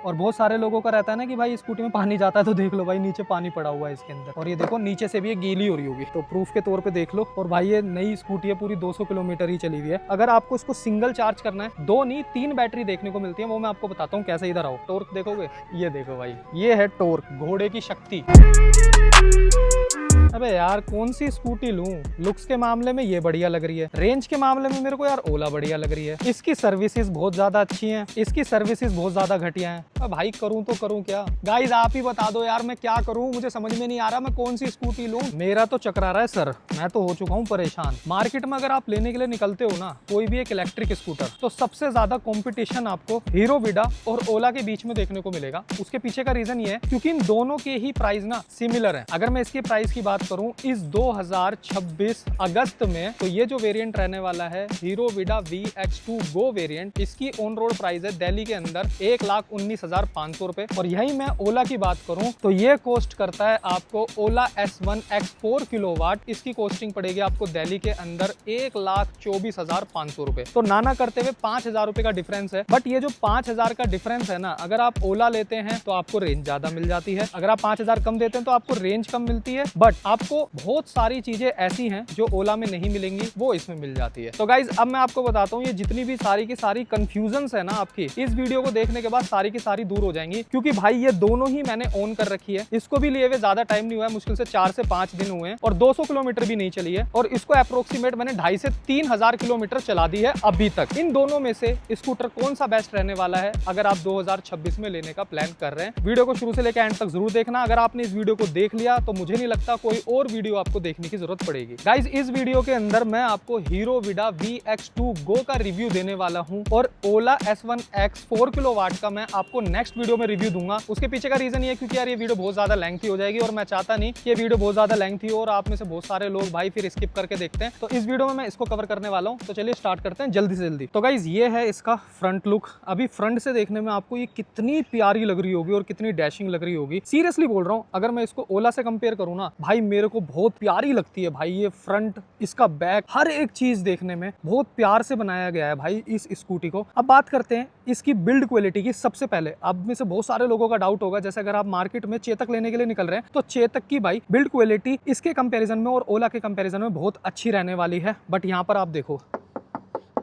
और बहुत सारे लोगों का रहता है ना कि भाई स्कूटी में पानी जाता है, तो देख लो भाई नीचे पानी पड़ा हुआ है इसके अंदर, और ये देखो नीचे से भी ये गीली हो रही होगी, तो प्रूफ के तौर पे देख लो। और भाई ये नई स्कूटी है, पूरी 200 किलोमीटर ही चली हुई है। अगर आपको इसको सिंगल चार्ज करना है, 2 नहीं 3 बैटरी देखने को मिलती है, वो मैं आपको बताता हूँ कैसे। इधर आओ, टॉर्क देखोगे, ये देखो भाई, ये है टॉर्क, घोड़े की शक्ति। अबे यार कौन सी स्कूटी लूं? लुक्स के मामले में ये बढ़िया लग रही है, रेंज के मामले में मेरे को यार ओला बढ़िया लग रही है। इसकी सर्विसेज बहुत ज्यादा अच्छी हैं, इसकी सर्विसेज बहुत ज्यादा घटिया हैं। अब भाई करूं तो करूं क्या? गाइस आप ही बता दो यार, मैं क्या करूं? मुझे समझ में नहीं आ रहा मैं कौन सी स्कूटी लूं। मेरा तो चकरा रहा है सर, मैं तो हो चुका हूं परेशान। मार्केट में अगर आप लेने के लिए निकलते हो ना कोई भी एक इलेक्ट्रिक स्कूटर, तो सबसे ज्यादा कॉम्पिटिशन आपको हीरो विडा और ओला के बीच में देखने को मिलेगा। उसके पीछे का रीजन ये है क्योंकि इन दोनों के ही प्राइस ना सिमिलर है। अगर मैं इसकी प्राइस की बात करूं इस 2026 अगस्त में, तो ये जो वेरिएंट रहने वाला है हीरो विडा VX2 Go वेरिएंट, इसकी ऑन रोड प्राइस है दिल्ली के अंदर 1,19,500 रुपए। और यही मैं ओला की बात करूं तो ये कॉस्ट करता है आपको ओला S1 X 4 किलोवाट, इसकी कॉस्टिंग पड़ेगी आपको दिल्ली के अंदर 1,24,500 रुपए। तो नाना करते हुए 5,000 रुपए का डिफरेंस है। बट ये जो 5,000 का डिफरेंस है ना, अगर आप ओला लेते हैं तो आपको रेंज ज्यादा मिल जाती है, अगर आप 5,000 कम देते हैं तो आपको रेंज कम मिलती है। बट आपको बहुत सारी चीजें ऐसी हैं जो ओला में नहीं मिलेंगी, वो इसमें मिल जाती है। तो गाइज अब मैं आपको बताता हूँ, ये जितनी भी सारी की सारी कंफ्यूजन्स है ना आपकी, इस वीडियो को देखने के बाद सारी की सारी दूर हो जाएंगी। क्योंकि भाई ये दोनों ही मैंने ऑन कर रखी है, इसको भी लिए हुए ज्यादा टाइम नहीं हुआ है, मुश्किल से 4 से 5 दिन हुए हैं, और 200 किलोमीटर भी नहीं चली है, और इसको अप्रोक्सीमेट मैंने 2,500 से 3,000 किलोमीटर चला दी है अभी तक। इन दोनों में से स्कूटर कौन सा बेस्ट रहने वाला है अगर आप 2026 में लेने का प्लान कर रहे हैं? वीडियो को शुरू से लेकर एंड तक जरूर देखना। अगर आपने इस वीडियो को देख लिया तो मुझे नहीं लगता कोई और वीडियो आपको देखने की जरूरत पड़ेगी। गाइज इस वीडियो के अंदर मैं आपको हीरो विडा VX2 Go का रिव्यू देने वाला हूं, और ओला S1 X 4 किलोवाट का मैं आपको नेक्स्ट वीडियो में रिव्यू दूंगा। उसके पीछे का रीजन ये क्योंकि यार ये वीडियो बहुत ज्यादा लेंथी हो जाएगी, और मैं चाहता नहीं कि ये वीडियो बहुत ज्यादा लेंथी हो और आप में से बहुत सारे लोग भाई फिर स्किप करके देखते हैं। तो इस वीडियो में मैं इसको कवर करने वाला हूं, तो चलिए स्टार्ट करते हैं जल्दी से जल्दी। तो गाइज ये है इसका फ्रंट लुक। अभी फ्रंट से देखने में आपको ये कितनी प्यारी लग रही होगी और कितनी डैशिंग लग रही होगी, सीरियसली बोल रहा हूँ। अगर मैं इसको ओला से कंपेयर करूँ ना भाई, मेरे को बहुत प्यारी लगती है भाई ये फ्रंट, इसका बैक, हर एक चीज देखने में बहुत प्यार से बनाया गया है भाई इस स्कूटी को। अब बात करते हैं इसकी बिल्ड क्वालिटी की। सबसे पहले अब में से बहुत सारे लोगों का डाउट होगा, जैसे अगर आप मार्केट में चेतक लेने के लिए निकल रहे हैं तो चेतक की भाई बिल्ड क्वालिटी इसके कंपैरिजन में और ओला के कंपैरिजन में बहुत अच्छी रहने वाली है। बट यहाँ पर आप देखो,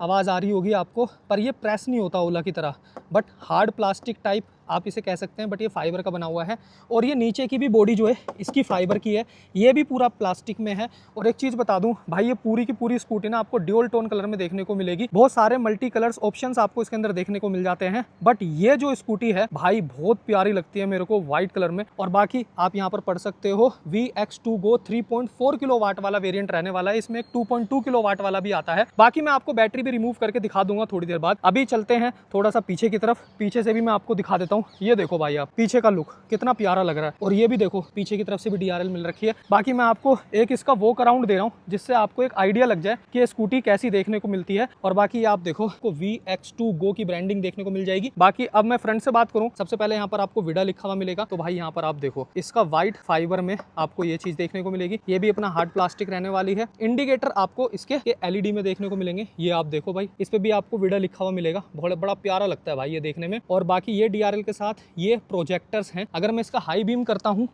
आवाज आ रही होगी आपको, पर ये प्रेस नहीं होता ओला की तरह, बट हार्ड प्लास्टिक टाइप आप इसे कह सकते हैं, बट ये फाइबर का बना हुआ है। और ये नीचे की भी बॉडी जो है इसकी फाइबर की है, ये भी पूरा प्लास्टिक में है। और एक चीज़ बता दूं भाई, ये पूरी की पूरी स्कूटी ना आपको ड्यूल टोन कलर में देखने को मिलेगी। बहुत सारे मल्टी कलर्स ऑप्शंस आपको इसके अंदर देखने को मिल जाते हैं, बट ये जो स्कूटी है भाई बहुत प्यारी लगती है मेरे को व्हाइट कलर में। और बाकी आप यहाँ पर पढ़ सकते हो VX2 Go 3.4 किलोवाट वाला वेरियंट रहने वाला है, इसमें एक 2.2 किलोवाट वाला भी आता है। बाकी मैं आपको बैटरी भी रिमूव करके दिखा दूंगा थोड़ी देर बाद। अभी चलते हैं थोड़ा सा पीछे की तरफ, पीछे से भी मैं आपको दिखा देता हूँ। ये देखो भाई आप पीछे का लुक कितना प्यारा लग रहा है, और ये भी देखो पीछे की तरफ से भी DRL मिल रखी है। बाकी मैं आपको एक इसका वॉक अराउंड दे रहा हूँ जिससे आपको एक आइडिया लग जाए कि ये स्कूटी कैसी देखने को मिलती है। और बाकी आप देखो को VX2 Go की ब्रांडिंग देखने को मिल जाएगी। बाकी अब मैं फ्रंट से बात करूँ, सबसे पहले यहाँ पर आपको विडा लिखा हुआ मिलेगा, तो भाई यहाँ पर आप देखो इसका व्हाइट फाइबर में आपको ये चीज देखने को मिलेगी। ये भी अपना हार्ड प्लास्टिक रहने वाली है। इंडिकेटर आपको इसके LED में देखने को मिलेंगे, ये आप देखो भाई, इस पे भी आपको विडा लिखा हुआ मिलेगा। बहुत बड़ा प्यारा लगता है भाई ये देखने में। और बाकी ये DRL के साथ ये प्रोजेक्टर्स हैं। अगर मैं इसका हाई बीम करता हूं,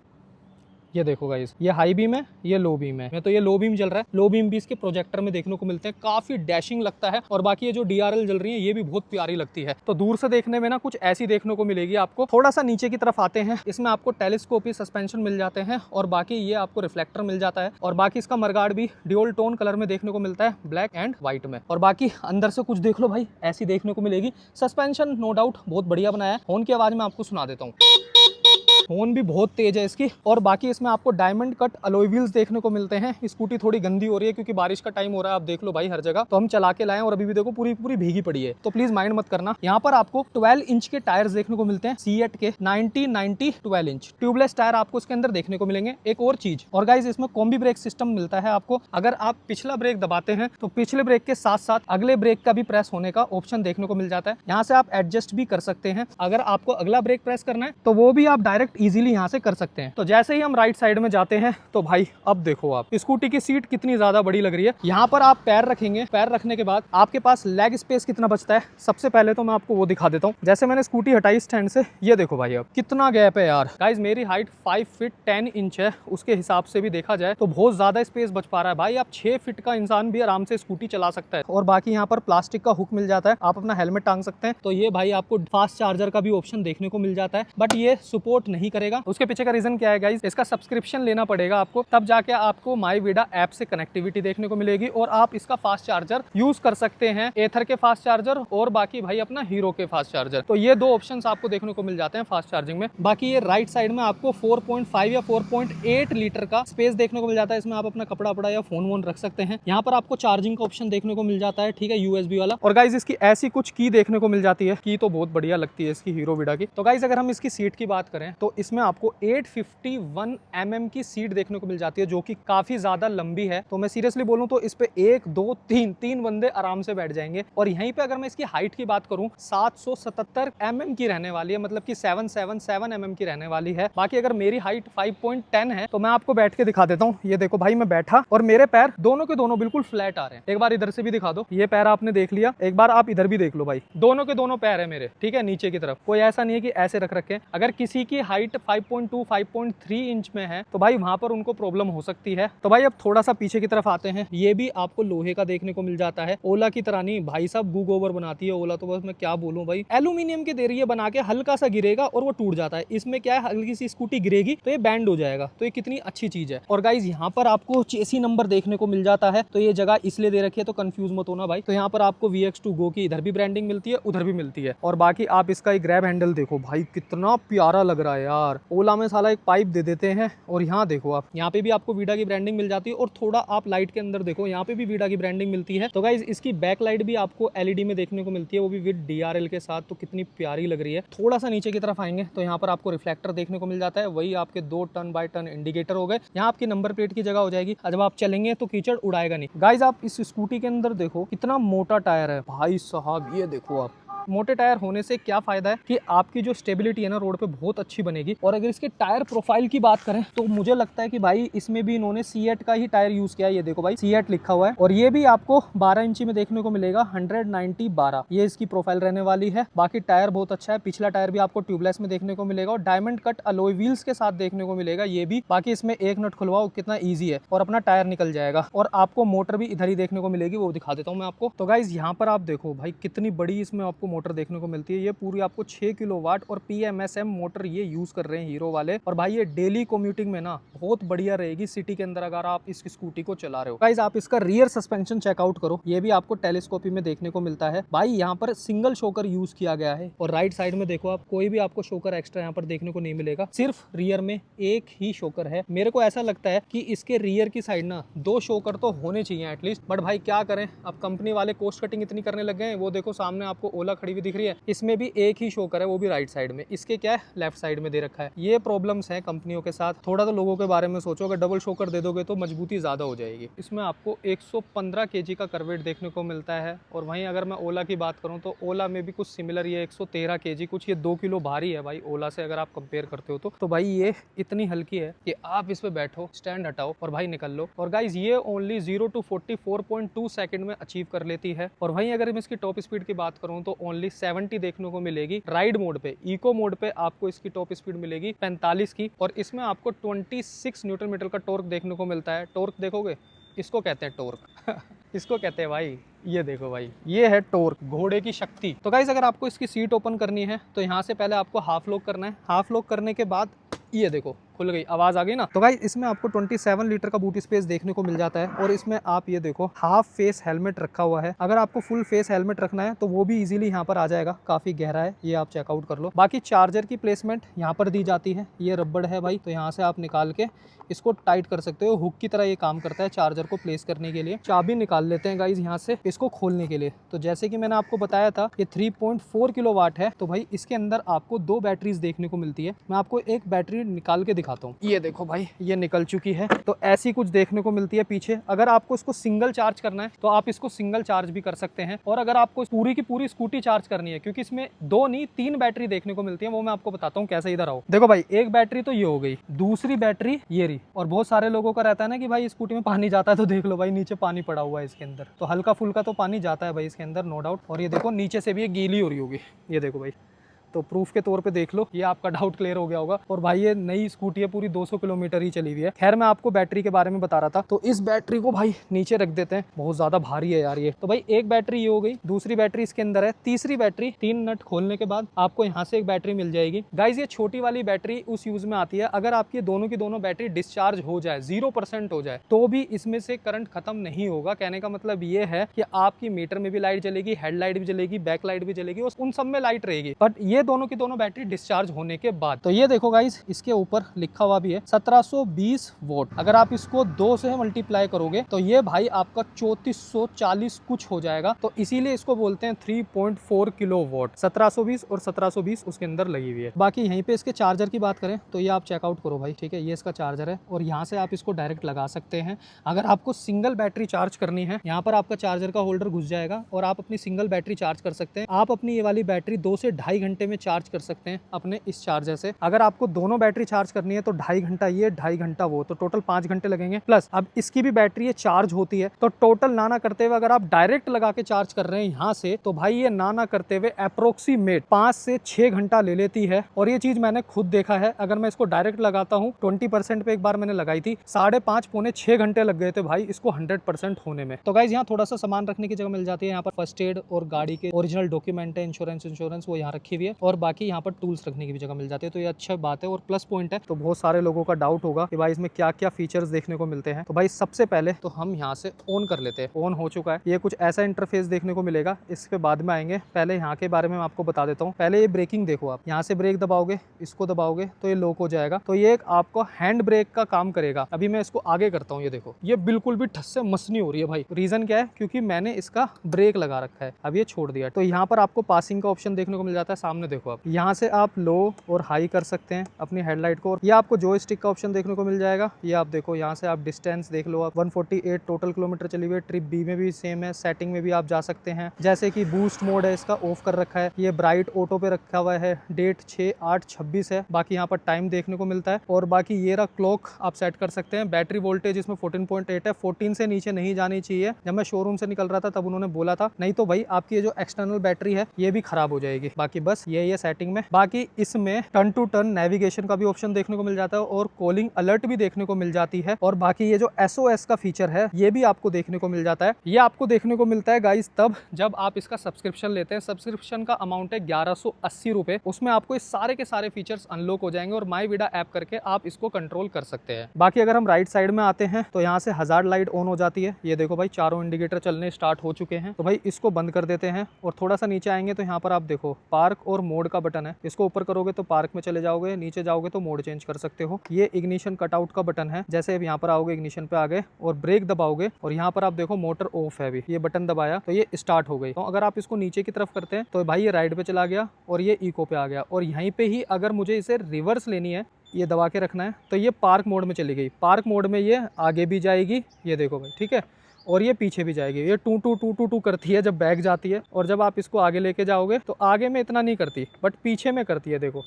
ये देखो गाइस, ये हाई बीम है, ये लो बीम है। मैं तो ये लो बीम जल रहा है, लो बीम भी इसके प्रोजेक्टर में देखने को मिलते हैं, काफी डैशिंग लगता है। और बाकी ये जो DRL जल रही है ये भी बहुत प्यारी लगती है। तो दूर से देखने में ना कुछ ऐसी देखने को मिलेगी आपको। थोड़ा सा नीचे की तरफ आते हैं, इसमें आपको टेलीस्कोपी सस्पेंशन मिल जाते हैं, और बाकी ये आपको रिफ्लेक्टर मिल जाता है। और बाकी इसका मरगार्ड भी ड्यूल टोन कलर में देखने को मिलता है, ब्लैक एंड व्हाइट में। और बाकी अंदर से कुछ देख लो भाई, ऐसी देखने को मिलेगी। सस्पेंशन नो डाउट बहुत बढ़िया बनाया है। हॉर्न की आवाज मैं आपको सुना देता हूँ, हॉर्न भी बहुत तेज है इसकी। और बाकी इसमें आपको डायमंड कट अलॉय व्हील्स देखने को मिलते हैं। स्कूटी थोड़ी गंदी हो रही है क्योंकि बारिश का टाइम हो रहा है, आप देख लो भाई हर जगह, तो हम चला के लाए और अभी भी देखो पूरी पूरी भीगी पड़ी है, तो प्लीज माइंड मत करना। यहाँ पर आपको 12 इंच के टायर्स देखने को मिलते हैं, सीएट के 90 12 इंच ट्यूबलेस टायर आपको इसके अंदर देखने को मिलेंगे। एक और चीज, और गाइज इसमें कॉम्बी ब्रेक सिस्टम मिलता है आपको। अगर आप पिछला ब्रेक दबाते हैं तो पिछले ब्रेक के साथ साथ अगले ब्रेक का भी प्रेस होने का ऑप्शन देखने को मिल जाता है। यहाँ से आप एडजस्ट भी कर सकते हैं। अगर आपको अगला ब्रेक प्रेस करना है तो वो भी आप डायरेक्ट कनेक्ट इजीली यहाँ से कर सकते हैं। तो जैसे ही हम राइट साइड में जाते हैं तो भाई अब देखो आप स्कूटी की सीट कितनी ज्यादा बड़ी लग रही है। यहाँ पर आप पैर रखेंगे, पैर रखने के बाद आपके पास लेग स्पेस कितना बचता है सबसे पहले तो मैं आपको वो दिखा देता हूँ। जैसे मैंने स्कूटी हटाई स्टैंड से, ये देखो भाई अब कितना गैप है यार। गाइज मेरी हाइट 5 फीट 10 इंच है, उसके हिसाब से भी देखा जाए तो बहुत ज्यादा स्पेस बच पा रहा है भाई। आप 6 फीट का इंसान भी आराम से स्कूटी चला सकता है। और बाकी यहाँ पर प्लास्टिक का हुक मिल जाता है, आप अपना हेलमेट टांग सकते हैं। तो ये भाई आपको फास्ट चार्जर का भी ऑप्शन देखने को मिल जाता है, बट ये सपोर्ट नहीं करेगा। उसके पीछे का रीजन क्या है गाइज, इसका सब्सक्रिप्शन लेना पड़ेगा आपको, तब जाके आपको माईविडा ऐप से कनेक्टिविटी देखने को मिलेगी और आप इसका फास्ट चार्जर यूज कर सकते हैं, एथर के फास्ट चार्जर और बाकी भाई अपना हीरो के फास्ट चार्जर। तो ये दो ऑप्शंस आपको देखने को मिल जाते हैं फास्ट चार्जिंग में। बाकी ये राइट साइड में आपको 4.5 या 4.8 लीटर का स्पेस देखने को मिल जाता है। इसमें आप अपना कपड़ा वपड़ा या फोन वोन रख सकते हैं। यहाँ पर आपको चार्जिंग का ऑप्शन देखने को मिल जाता है, ठीक है, यूएसबी वाला। और गाइज इसकी ऐसी कुछ की देखने को मिल जाती है, की तो बहुत बढ़िया लगती है इसकी हीरो विडा की। तो गाइज अगर हम इसकी सीट की बात करें तो इसमें आपको 851 mm की सीट देखने को मिल जाती है, जो कि काफी ज्यादा लंबी है। तो मैं सीरियसली बोलूं तो इस पे 1 2 3 बंदे आराम से बैठ जाएंगे। और यहीं पे अगर मैं इसकी हाइट की बात करूं 777 mm की रहने वाली है, मतलब कि 777 mm की रहने वाली है। बाकी अगर मेरी हाइट 5.10 है तो मैं आपको बैठ के दिखा देता हूँ। ये देखो भाई मैं बैठा और मेरे पैर दोनों के दोनों बिल्कुल फ्लैट आ रहे हैं। एक बार इधर से भी दिखा दो, ये पैर आपने देख लिया, एक बार आप इधर भी देख लो भाई, दोनों के दोनों पैर है मेरे, ठीक है, नीचे की तरफ। कोई ऐसा नहीं है कि ऐसे रख रखे। अगर किसी की हाइट 5.2 5.3 इंच में है तो भाई वहां पर उनको प्रॉब्लम हो सकती है। तो भाई अब थोड़ा सा पीछे की तरफ आते हैं। ये भी आपको लोहे का देखने को मिल जाता है, ओला की तरह नहीं भाई साहब, गू गोबर बनाती है ओला। तो बस मैं क्या बोलूं भाई, एल्यूमिनियम के दे रही है बना के, हल्का सा गिरेगा और वो टूट जाता है। इसमें क्या है, हल्की सी स्कूटी गिरेगी तो ये बैंड हो जाएगा। तो ये कितनी अच्छी चीज है। और गाइज यहाँ पर आपको चेसी नंबर देखने को मिल जाता है, तो ये जगह इसलिए दे रखी है तो कंफ्यूज मत होना भाई। तो यहाँ पर आपको VX2 Go की इधर भी ब्रांडिंग मिलती है, उधर भी मिलती है। और बाकी आप इसका एक ग्रैब हैंडल देखो भाई, कितना प्यारा लग रहा है यार। ओला में साला एक पाइप दे देते हैं। और यहाँ देखो आप, यहाँ पे भी आपको वीडा की ब्रांडिंग मिल जाती है। और थोड़ा आप लाइट के अंदर देखो, यहाँ पे भी वीडा की ब्रांडिंग मिलती है। तो गाइज इसकी बैक लाइट भी आपको LED में देखने को मिलती है, वो भी विद DRL के साथ। तो कितनी प्यारी लग रही है। थोड़ा सा नीचे की तरफ आएंगे तो यहाँ पर आपको रिफ्लेक्टर देखने को मिल जाता है, वही आपके 2 टन बाय टन इंडिकेटर हो गए। यहाँ आपकी नंबर प्लेट की जगह हो जाएगी। जब आप चलेंगे तो कीचड़ उड़ाएगा नहीं। गाइज आप इस स्कूटी के अंदर देखो कितना मोटा टायर है भाई साहब, ये देखो आप। मोटे टायर होने से क्या फायदा है कि आपकी जो स्टेबिलिटी है ना रोड पे बहुत अच्छी बनेगी। और अगर इसके टायर प्रोफाइल की बात करें तो मुझे लगता है कि भाई इसमें भी इन्होंने सीएट का ही टायर यूज किया है। ये देखो भाई सीएट लिखा हुआ है और ये भी आपको 12 इंची में देखने को मिलेगा, 190/12 ये इसकी प्रोफाइल रहने वाली है। बाकी टायर बहुत अच्छा है, पिछला टायर भी आपको ट्यूबलेस में देखने को मिलेगा और डायमंड कट अलॉय व्हील्स के साथ देखने को मिलेगा ये भी। बाकी इसमें एक नट खुलवाओ कितना ईजी है और अपना टायर निकल जाएगा। और आपको मोटर भी इधर ही देखने को मिलेगी, वो दिखा देता हूँ मैं आपको। तो गाइज यहाँ पर आप देखो भाई कितनी बड़ी इसमें आपको मोटर देखने को मिलती है। ये पूरी आपको 6 किलोवाट और PMSM मोटर ये यूज कर रहे हैं हीरो वाले। और भाई ये डेली कम्यूटिंग में ना बहुत बढ़िया रहेगी सिटी के अंदर अगर आप इस स्कूटी को चला रहे हो। गाइस आप इसका रियर सस्पेंशन चेकआउट करो, ये भी आपको टेलीस्कोपी में देखने को मिलता है। भाई यहाँ पर सिंगल शोकर यूज किया गया है। और राइट साइड में देखो आप, कोई भी आपको शोकर एक्स्ट्रा यहाँ पर देखने को नहीं मिलेगा, सिर्फ रियर में एक ही शोकर है। मेरे को ऐसा लगता है कि इसके रियर की साइड ना 2 शोकर तो होने चाहिए एटलीस्ट, बट भाई क्या करें, अब कंपनी वाले कॉस्ट कटिंग इतनी करने लग गए हैं। वो देखो सामने आपको ओला खड़ी हुई दिख रही है, इसमें भी एक ही शोकर है, वो भी राइट साइड में। इसके क्या है, लेफ्ट साइड में दे रखा है। ये प्रॉब्लम्स हैं कंपनियों के साथ। थोड़ा तो लोगों के बारे में सोचो, अगर डबल शोकर दे दोगे तो मजबूती ज्यादा हो जाएगी। इसमें आपको 115 kg का करवेट देखने को मिलता है। और वहीं अगर मैं ओला की बात करूं तो ओला में भी कुछ सिमिलर, ये 113 kg, कुछ ये 2 किलो भारी है भाई ओला से अगर आप कंपेयर करते हो तो भाई ये इतनी हल्की है कि आप इस पे बैठो, स्टैंड हटाओ और भाई निकल लो। और गाइज ये ओनली 0 to 40 4.2 सेकंड में अचीव कर लेती है। और वहीं अगर मैं इसकी टॉप स्पीड की बात करूं तो ओनली 70 देखने को मिलेगी राइड मोड पे। इको मोड पे आपको इसकी टॉप स्पीड मिलेगी 45 की। और इसमें आपको 26 न्यूटन मीटर का टॉर्क देखने को मिलता है। टॉर्क देखोगे, इसको कहते हैं टॉर्क इसको कहते हैं भाई, ये देखो भाई, ये है टॉर्क, घोड़े की शक्ति। तो गाइस अगर आपको इसकी सीट ओपन करनी है तो यहाँ से पहले आपको हाफ लॉक करना है। हाफ लॉक करने के बाद ये देखो खुल गई, आवाज आ गई ना। तो गाइस इसमें आपको 27 लीटर का बूट स्पेस देखने को मिल जाता है। और इसमें आप ये देखो हाफ फेस हेलमेट रखा हुआ है। अगर आपको फुल फेस हेलमेट रखना है तो वो भी इजीली यहाँ पर आ जाएगा, काफी गहरा है, ये आप चेकआउट कर लो। बाकी चार्जर की प्लेसमेंट यहाँ पर दी जाती है, ये रबड़ है भाई, तो यहाँ से आप निकाल के इसको टाइट कर सकते हो। हुक की तरह ये काम करता है चार्जर को प्लेस करने के लिए। चाबी निकाल लेते हैं गाइज यहाँ से इसको खोलने के लिए। तो जैसे कि मैंने आपको बताया था ये 3.4 किलोवाट है। तो भाई इसके अंदर आपको 2 बैटरीज देखने को मिलती है। मैं आपको एक बैटरी निकाल के दिखाता हूँ। ये देखो भाई, ये निकल चुकी है। तो ऐसी कुछ देखने को मिलती है पीछे। अगर आपको इसको सिंगल चार्ज करना है तो आप इसको सिंगल चार्ज भी कर सकते हैं, और अगर आपको पूरी की पूरी स्कूटी चार्ज करनी है, क्योंकि इसमें 2 नहीं 3 बैटरी देखने को मिलती है, वो मैं आपको बताता हूँ कैसे। इधर आओ, देखो भाई, एक बैटरी तो ये हो गई, दूसरी बैटरी ये रही। और बहुत सारे लोगों का रहता है ना कि भाई स्कूटी में पानी जाता है, तो देख लो भाई नीचे पानी पड़ा हुआ है इसके अंदर। तो हल्का फुल्का तो पानी जाता है भाई इसके अंदर, नो डाउट। और ये देखो नीचे से भी ये गीली हो रही होगी, ये देखो भाई। तो प्रूफ के तौर पे देख लो, ये आपका डाउट क्लियर हो गया होगा। और भाई ये नई स्कूटी है, पूरी 200 किलोमीटर ही चली हुई है। खैर मैं आपको बैटरी के बारे में बता रहा था, तो इस बैटरी को भाई नीचे रख देते हैं, बहुत ज्यादा भारी है यार ये। तो भाई एक बैटरी ये हो गई, दूसरी बैटरी इसके अंदर है, तीसरी बैटरी 3 नट खोलने के बाद आपको यहाँ से एक बैटरी मिल जाएगी। गाइज ये छोटी वाली बैटरी उस यूज में आती है अगर आपकी दोनों की दोनों बैटरी डिस्चार्ज हो जाए, 0% हो जाए, तो भी इसमें से करंट खत्म नहीं होगा। कहने का मतलब ये है कि आपकी मीटर में भी लाइट जलेगी, हेडलाइट भी जलेगी, बैक लाइट भी जलेगी, उन सब में लाइट रहेगी। बट ये दोनों की दोनों बैटरी डिस्चार्ज होने के बाद। तो ये देखो गाइस, इसके ऊपर लिखा हुआ भी है 1720 वोल्ट। अगर आप इसको 2 से मल्टीप्लाई करोगे तो ये भाई आपका 3440 कुछ हो जाएगा। तो इसीलिए इसको बोलते हैं 3.4 किलो वोट। 1720 और 1720 उसके अंदर लगी हुई है। बाकी यहीं पे इसके चार्जर की बात करें तो ये आप चेकआउट करो भाई, ठीक है। ये इसका चार्जर है और यहाँ से आप इसको डायरेक्ट लगा सकते हैं। अगर आपको सिंगल बैटरी चार्ज करनी है, यहाँ पर आपका चार्जर का होल्डर घुस जाएगा और आप अपनी सिंगल बैटरी चार्ज कर सकते हैं। आप अपनी ये वाली बैटरी 2 से 2.5 घंटे में चार्ज कर सकते हैं अपने इस चार्जर से। अगर आपको दोनों बैटरी चार्ज करनी है तो 2.5 घंटा ये, 2.5 घंटा वो, तो टोटल 5 घंटे लगेंगे। प्लस अब इसकी भी बैटरी ये चार्ज होती है, तो टोटल नाना करते हुए अगर आप डायरेक्ट लगा के चार्ज कर रहे हैं यहाँ से, तो भाई ये नाना करते हुए अप्रोक्सीमेट 5 से 6 घंटा ले लेती है। और ये चीज मैंने खुद देखा है। अगर मैं इसको डायरेक्ट लगाता हूँ 20% पे एक बार मैंने लगाई थी, 5.5 पौने 6 घंटे लग गए थे भाई इसको 100% होने में। तो गाइज यहाँ थोड़ा सा सामान रखने की जगह मिल जाती है। यहाँ पर फर्स्ट एड और गाड़ी के ओरिजिनल डॉक्यूमेंट है, इंश्योरेंस वो यहाँ रखी हुई है, और बाकी यहाँ पर टूल्स रखने की भी जगह मिल जाती है। तो ये अच्छा बात है और प्लस पॉइंट है। तो बहुत सारे लोगों का डाउट होगा कि भाई इसमें क्या क्या फीचर्स देखने को मिलते हैं। तो भाई सबसे पहले तो हम यहाँ से ऑन कर लेते हैं। ऑन हो चुका है, ये कुछ ऐसा इंटरफेस देखने को मिलेगा, इसके बाद में आएंगे। पहले यहाँ के बारे में मैं आपको बता देता हूँ। पहले ये ब्रेकिंग देखो, आप यहाँ से ब्रेक दबाओगे, इसको दबाओगे तो ये लॉक हो जाएगा। तो ये एक आपको हैंड ब्रेक का काम करेगा। अभी मैं इसको आगे करता हूँ, ये देखो ये बिल्कुल भी ठस से मस नहीं हो रही है भाई। रीजन क्या है? क्योंकि मैंने इसका ब्रेक लगा रखा है, अब ये छोड़ दिया। तो यहाँ पर आपको पासिंग का ऑप्शन देखने को मिल जाता है। सामने देखो आप, यहाँ से आप लो और हाई कर सकते हैं अपनी हेडलाइट को। ये आपको जॉयस्टिक का ऑप्शन देखने को मिल जाएगा। ये आप देखो, यहाँ से आप डिस्टेंस देख लो, आप 148 टोटल किलोमीटर चली हुई है। ट्रिप बी में भी सेम है, सेटिंग में भी आप जा सकते हैं। जैसे कि बूस्ट मोड है, इसका ऑफ कर रखा है। ये ब्राइट ऑटो पे रखा हुआ है, डेट 6/8/26 है। बाकी यहाँ पर टाइम देखने को मिलता है। और बाकी ये रहा क्लॉक आप सेट कर सकते हैं। बैटरी वोल्टेज इसमें 14.8 है, 14 से नीचे नहीं जानी चाहिए। जब मैं शोरूम से निकल रहा था तब उन्होंने बोला था, नहीं तो भाई आपकी ये जो एक्सटर्नल बैटरी है ये भी खराब हो जाएगी। बाकी बस ये सेटिंग में। बाकी इसमें टर्न टू टर्न नेविगेशन का भी ऑप्शन देखने को मिल जाता है और कॉलिंग अलर्ट भी देखने को मिल जाती है। और बाकी ये जो SOS का फीचर है ये भी आपको देखने को मिल जाता है। ये आपको देखने को मिलता है गाइस तब जब आप इसका सब्सक्रिप्शन लेते हैं। सब्सक्रिप्शन का अमाउंट है 1180 रुपए। उसमें आपको इस सारे के सारे फीचर्स अनलॉक हो जाएंगे और माई विडा ऐप करके आप इसको कंट्रोल कर सकते हैं। बाकी अगर हम राइट साइड में आते हैं तो यहाँ से हजार्ड लाइट ऑन हो जाती है। ये देखो भाई, चारों इंडिकेटर चलने स्टार्ट हो चुके हैं। तो भाई इसको बंद कर देते हैं और थोड़ा सा नीचे आएंगे तो यहाँ पर आप देखो पार्क और मोड का बटन है। इसको ऊपर करोगे तो पार्क में चले जाओगे, नीचे जाओगे तो मोड चेंज कर सकते हो। ये इग्निशन कटआउट का बटन है। जैसे अब यहाँ पर आओगे, इग्निशन पे आ गए और ब्रेक दबाओगे और यहाँ पर आप देखो मोटर ऑफ है। अभी ये बटन दबाया तो ये स्टार्ट हो गई। तो अगर आप इसको नीचे की तरफ करते हैं तो भाई ये राइट पे चला गया और ये इको पे आ गया। और यहीं पे ही अगर मुझे इसे रिवर्स लेनी है, ये दबा के रखना है, तो ये पार्क मोड में चली गई। पार्क मोड में ये आगे भी जाएगी, ये देखो भाई, ठीक है, और ये पीछे भी जाएगी। ये टू टू टू टू टू करती है जब बैक जाती है, और जब आप इसको आगे लेके जाओगे तो आगे में इतना नहीं करती बट पीछे में करती है, देखो।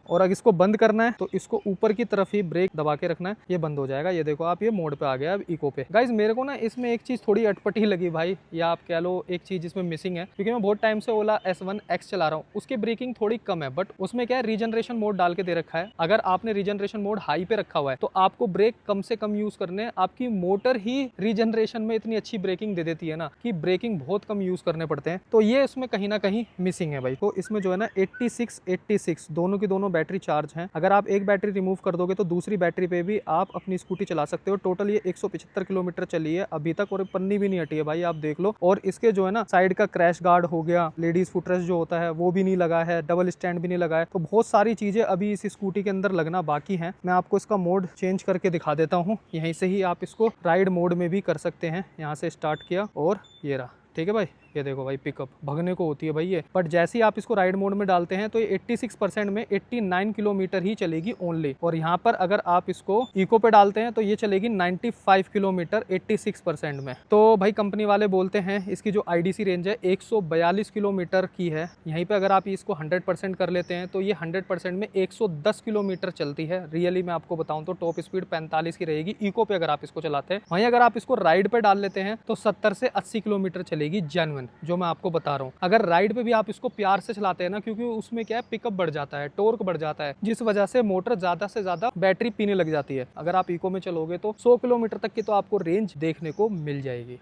और अगर इसको बंद करना है तो इसको ऊपर की तरफ ही ब्रेक दबा के रखना है, ये बंद हो जाएगा। ये देखो आप, ये मोड पे आ गया अब इको पे। गाइज मेरे को ना इसमें एक चीज़ थोड़ी अटपटी लगी भाई, या आप कह लो एक चीज़ इसमें मिसिंग है। क्योंकि मैं बहुत टाइम से ओला S1X चला रहा हूँ, उसकी ब्रेकिंग थोड़ी कम है, बट उसमें क्या है, रीजनरेशन मोड डाल के दे रखा है। अगर आपने रीजनरेशन मोड हाई पे रखा हुआ है तो आपको ब्रेक कम से कम यूज करने हैं। आपकी मोटर ही रीजनरेशन में इतनी अच्छी ब्रेकिंग दे देती है ना कि ब्रेकिंग बहुत कम यूज करने पड़ते हैं। तो ये इसमें कहीं ना कहीं मिसिंग है भाई। तो इसमें जो है ना 86 दोनों की दोनों बैटरी चार्ज है। अगर आप एक बैटरी रिमूव कर दोगे तो दूसरी बैटरी पे भी आप अपनी स्कूटी चला सकते हो। टोटल ये 175 किलोमीटर चली है अभी तक और पन्नी भी नहीं हटी है भाई, आप देख लो। और इसके जो है ना साइड का क्रैश गार्ड हो गया, लेडीज फुटरेस्ट जो होता है वो भी नहीं लगा है, डबल स्टैंड भी नहीं लगा है। तो बहुत सारी चीजें अभी इस स्कूटी के अंदर लगना बाकी है। मैं आपको इसका मोड चेंज करके दिखा देता हूँ। यहीं से ही आप इसको राइड मोड में भी कर सकते हैं। यहाँ से स्टार्ट किया और ये रहा, ठीक है भाई, ये देखो भाई पिकअप भगने को होती है भाई ये, बट जैसे ही आप इसको राइड मोड में डालते हैं तो ये 86% में 89 किलोमीटर ही चलेगी ओनली। और यहाँ पर अगर आप इसको इको पे डालते हैं तो ये चलेगी 95 किलोमीटर 86% में। तो भाई कंपनी वाले बोलते हैं इसकी जो IDC रेंज है 142 किलोमीटर की है। यहीं पे अगर आप इसको 100% कर लेते हैं तो ये 100% में 110 किलोमीटर चलती है। रियली मैं आपको बताऊं तो टॉप स्पीड 45 की रहेगी इको पे अगर आप इसको चलाते हैं। वहीं अगर आप इसको राइड पे डाल लेते हैं तो 70 से 80 किलोमीटर चलेगी जेन्युइन, जो मैं आपको बता रहा हूँ। अगर राइड पे भी आप इसको प्यार से चलाते हैं ना, क्योंकि उसमें क्या है पिकअप बढ़ जाता है, टॉर्क बढ़ जाता है, जिस वजह से मोटर ज्यादा से ज्यादा बैटरी पीने लग जाती है। अगर आप इको में चलोगे तो 100 किलोमीटर तक की तो आपको रेंज देखने को मिल जाएगी।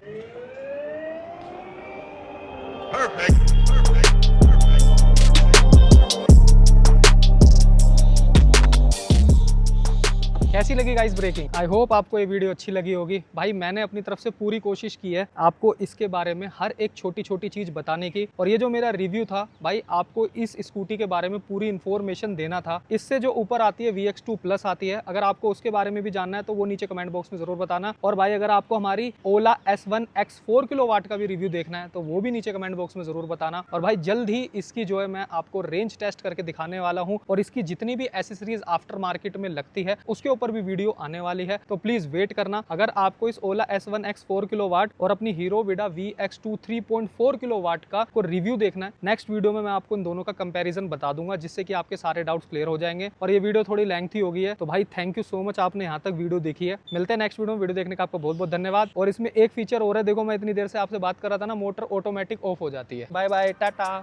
कैसी लगी गाइस ब्रेकिंग? आई होप आपको ये वीडियो अच्छी लगी होगी। भाई मैंने अपनी तरफ से पूरी कोशिश की है आपको इसके बारे में हर एक छोटी छोटी चीज बताने की। और ये जो मेरा रिव्यू था भाई, आपको इस स्कूटी के बारे में पूरी इन्फॉर्मेशन देना था। इससे जो ऊपर आती है VX2 प्लस आती है, अगर आपको उसके बारे में भी जानना है तो वो नीचे कमेंट बॉक्स में जरूर बताना। और भाई अगर आपको हमारी ओला S1 X 4 किलोवाट का भी रिव्यू देखना है तो वो भी नीचे कमेंट बॉक्स में जरूर बताना। और भाई जल्द ही इसकी जो है मैं आपको रेंज टेस्ट करके दिखाने वाला हूँ, और इसकी जितनी भी एसेसरीज आफ्टर मार्केट में लगती है उसके ऊपर भी वीडियो आने वाली है, तो प्लीज वेट करना। अगर आपको इस ओला S1 X 4 किलोवाट और अपनी हीरो विडा VX2 3.4 किलोवाट का को रिव्यू देखना है, नेक्स्ट वीडियो में मैं आपको इन दोनों का कंपैरिजन बता दूंगा, जिससे कि आपके सारे डाउट्स क्लियर हो जाएंगे। और ये वीडियो थोड़ी लेंथी हो गई है, तो भाई थैंक यू सो मच आपने यहाँ तक वीडियो देखी है। मिलते हैं नेक्स्ट वीडियो में। वीडियो देखने का आपको बहुत बहुत धन्यवाद। और इसमें एक फीचर और है, देखो मैं इतनी देर से आपसे बात कर रहा था ना, मोटर ऑटोमेटिक ऑफ हो जाती है। Bye bye, Tata.